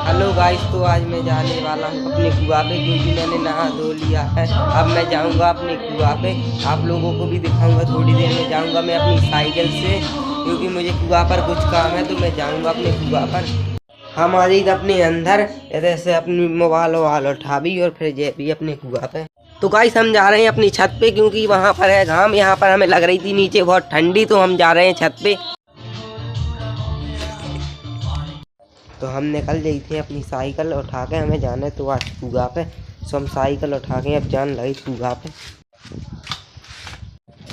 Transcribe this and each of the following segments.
Hello guys, तो आज मैं जाने वाला हूँ अपने कुआं पे क्योंकि मैंने नहा धो लिया है। अब मैं जाऊँगा अपने कुआं पे, आप लोगों को भी दिखाऊंगा। थोड़ी देर में जाऊँगा मैं अपनी साइकिल से क्योंकि मुझे कुआं पर कुछ काम है, तो मैं जाऊँगा अपने कुआं पर। हम आ जाइए अपने अंदर, ऐसे अपनी मोबाइल वोबाइल उठा भी और फिर जे भी अपने कुआं पे। तो गाइस हम जा रहे हैं अपनी छत पे क्योंकि वहाँ पर है घाम, यहाँ पर हमें लग रही थी नीचे बहुत ठंडी, तो हम जा रहे हैं छत पे। तो हम निकल गई थे अपनी साइकिल उठा के, हमें जाने तो आज कुआं पे। सो हम साइकिल उठा के अब जान लगी कुआं पे।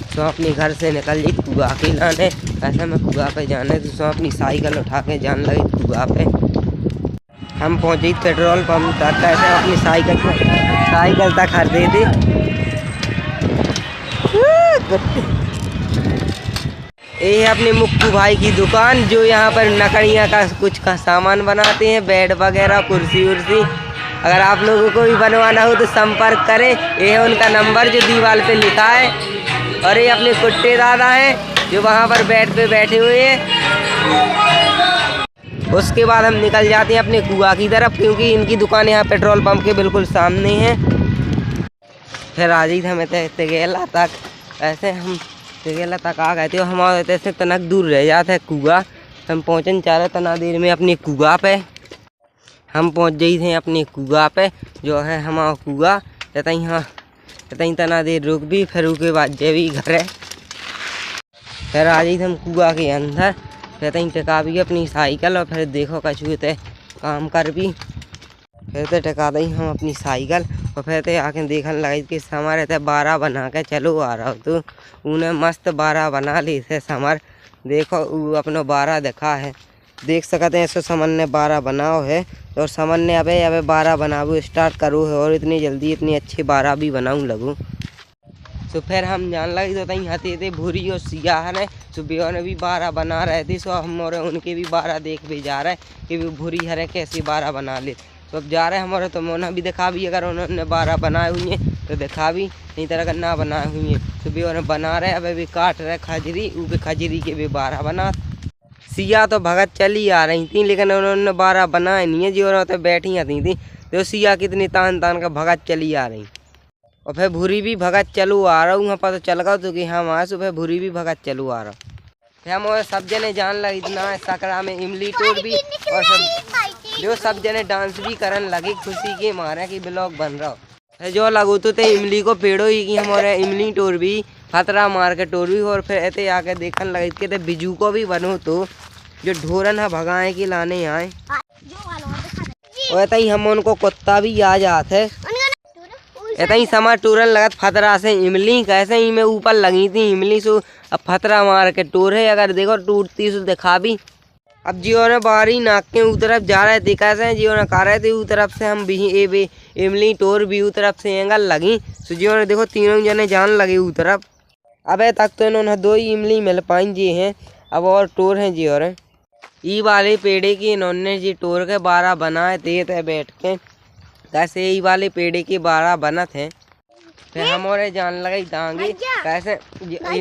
सो अपने घर से निकल गई कुआं के लाने, ऐसे में कुआं पे जाने तो सो अपनी साइकिल उठा के जान लगी कुआं पे। हम पहुंचे पेट्रोल पंप तक, ऐसे अपनी साइकिल तक खरीदे थे। ये है अपने मुक्कू भाई की दुकान, जो यहाँ पर लकड़ियाँ का कुछ का सामान बनाते हैं, बेड वगैरह, कुर्सी उर्सी। अगर आप लोगों को भी बनवाना हो तो संपर्क करें। ये है उनका नंबर जो दीवार पे लिखा है। और ये अपने कुट्टे दादा हैं जो वहाँ पर बेड पे बैठे हुए हैं। उसके बाद हम निकल जाते हैं अपने कुआं की तरफ क्योंकि इनकी दुकान यहाँ पेट्रोल पंप के बिल्कुल सामने है। फिर आ जाइए हमें तेगेला तक, ऐसे हम तेगेला तक आ गए थे। हमारे ऐसे तनक दूर रह जाता है कुआं। हम पहुँचन चाह रहे तना देर में अपने कुआं पे। हम पहुँच गए थे अपने कुआं पे, जो है हमारा कुआं। यहाँ तना देर रुक भी, फिर उसके बाद जे भी घर है। फिर आ जाइए हम कुआं के अंदर, फिर टिका भी अपनी साइकिल और फिर देखो कछुए थे काम कर भी। फिर तो टिका दी हम अपनी साइकिल और फिर तो आके देखने लगे कि समर रहते 12 बना के चलो आ रहा हो। तो उन्हें मस्त 12 बना ली थे समर। देखो वो अपना 12 दिखा है, देख सकते हैं। ऐसे समर ने 12 बनाओ है और समर ने अबे 12 बनाओ स्टार्ट करो है और इतनी जल्दी इतनी अच्छी 12 भी बनाऊँ लगूँ। तो फिर हम जान लगे तो आते थे भूरी और सियाह ने सुबह ने भी 12 बना रहे थे। सो हम और उनके भी 12 देख भी जा रहे हैं कि वो भूरी हरे कैसी 12 बना ले। तो अब जा रहे हैं हमारे, तो मोना भी दिखा भी, अगर उन्होंने 12 बनाए हुई हैं तो दिखा भी, नहीं तरह का ना बनाए हुई हैं। सुबह उन्हें बना रहे, अब भी काट रहे खजरी, ऊपर खजरी के भी 12 बना। सिया तो भगत चली आ रही थी लेकिन उन्होंने 12 बनाए नहीं है, जो तो बैठी आती थी। तो सिया कितनी तान तान का भगत चली आ रही। और फिर भूरी भी भगत चलू आ रहा हूँ, वहाँ पर तो चल गया तो कि हम आए। सुबह भूरी भी भगत चलू आ रहा। फिर हम और सब जने जान लगे इतना सकरा में इमली टोर भी, और जो सब जने डांस भी करने लगे खुशी के मारे कि ब्लॉग बन रहा हो। जो लगो तो इमली को पेड़ो ही कि हमारे इमली टोर भी खतरा मार के टोर भी। और फिर ऐसे आके देखने लगे कि बिजू को भी बनो तो जो ढोरन है भगाए के लाने आए। और ऐसे ही हम उनको कुत्ता भी आ जाते, ऐसा ही समर टूरन लगत फतरा से इमली, कैसे ही में ऊपर लगी थी इमली। सो अब फतरा मार के टूर है, अगर देखो टूटती सो दिखा भी। अब जियो ने बारी नाक के ऊ तरफ जा रहे थे, कैसे जियो ने कह रहे थे ऊ तरफ से हम भी इमली टोर भी ऊ तरफ से एंगल लगी। सो जियो ने देखो तीनों जने जान लगे ऊ तरफ। अबे तक तो इन्होंने 2 ही इमली मिल पाई जी हैं, अब और टोर हैं जी। और ई वाले पेड़े की इन्होंने जी टोर के 12 बनाए थे बैठ के, कैसे यही वाले पेड़े के 12 बना थे। फिर हम और जान लगे दांगे कैसे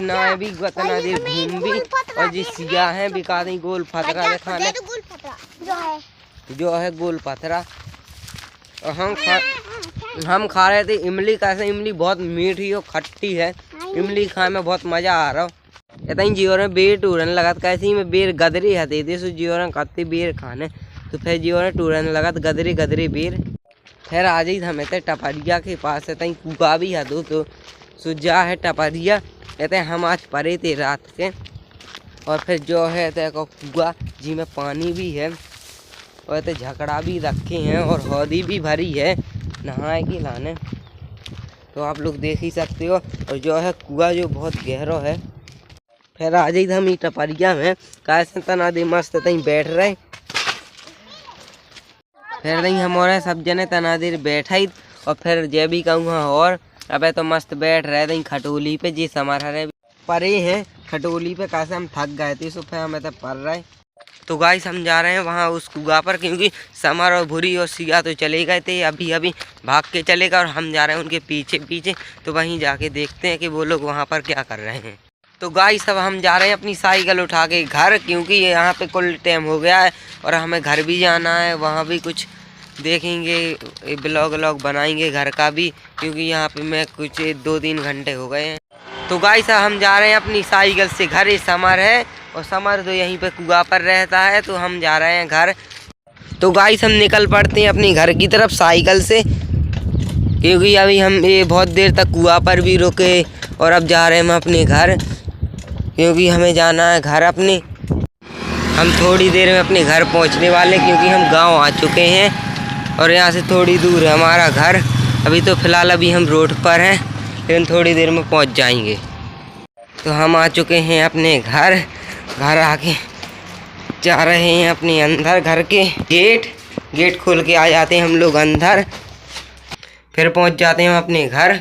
ना भी गतना देर घूम भी। और जी सिया है बिका दी गोल फतरा दिखाने, जो है गोल पथरा। और हम खा रहे थे इमली, कैसे इमली बहुत मीठी और खट्टी है, इमली खाने में बहुत मजा आ रहा। इतना ही जियो ने बेर टूरन लगा, कैसे में बेर गदरी हते थे। सो जियो ने कत्ती बेर खाने, तो फिर जियो ने टूरन लगा गदरी गदरी बेर। फिर आ जाइए हमें तो टपरिया के पास है, तहीं कुआ भी है दो तो सुजा है टपरिया। कहते हम आज परे थे रात के। और फिर जो है तो कुआ जी में पानी भी है और तो झकड़ा भी रखे हैं और हौदी भी भरी है नहाए के लाने, तो आप लोग देख ही सकते हो। और जो है कुआ जो बहुत गहरा है। फिर आ जाइए हम टपरिया में, कैसे तना दे मस्त तहीं बैठ रहे। फिर नहीं हमारे सब जने तना देर बैठा ही, और फिर जे भी कहूँगा और अबे तो मस्त बैठ रहे थे खटोली पे। जी समर हरे परे हैं खटोली पे, कैसे हम थक गए थे। सो फिर हमें तो पड़ रहे। तो गाइस हम जा रहे हैं वहाँ उस कुआं पर क्योंकि समर और भूरी और सिया तो चले गए थे, अभी भाग के चलेगा और हम जा रहे हैं उनके पीछे पीछे। तो वहीं जाके देखते हैं कि वो लोग वहाँ पर क्या कर रहे हैं। तो गाइस अब हम जा रहे हैं अपनी साइकिल उठा के घर, क्योंकि यहाँ पे कुल टाइम हो गया है और हमें घर भी जाना है। वहाँ भी कुछ देखेंगे, ब्लॉग बनाएंगे घर का भी, क्योंकि यहाँ पे मैं कुछ 2-3 घंटे हो गए हैं। तो गाइस अब हम जा रहे हैं अपनी साइकिल से घर। ये समर है और समर तो यहीं पे कुआं पर रहता है, तो हम जा रहे हैं घर। तो गाइस हम निकल पड़ते हैं अपनी घर की तरफ साइकिल से, क्योंकि अभी हम ये बहुत देर तक कुआं पर भी रुके और अब जा रहे हैं हम अपने घर, क्योंकि हमें जाना है घर अपने। हम थोड़ी देर में अपने घर पहुंचने वाले, क्योंकि हम गांव आ चुके हैं और यहाँ से थोड़ी दूर है हमारा घर। अभी तो फ़िलहाल अभी हम रोड पर हैं, लेकिन थोड़ी देर में पहुंच जाएंगे। तो हम आ चुके हैं अपने घर। घर आके जा रहे हैं अपने अंदर। घर के गेट खोल के आ जाते हैं हम लोग अंदर, फिर पहुंच जाते हैं हम अपने घर।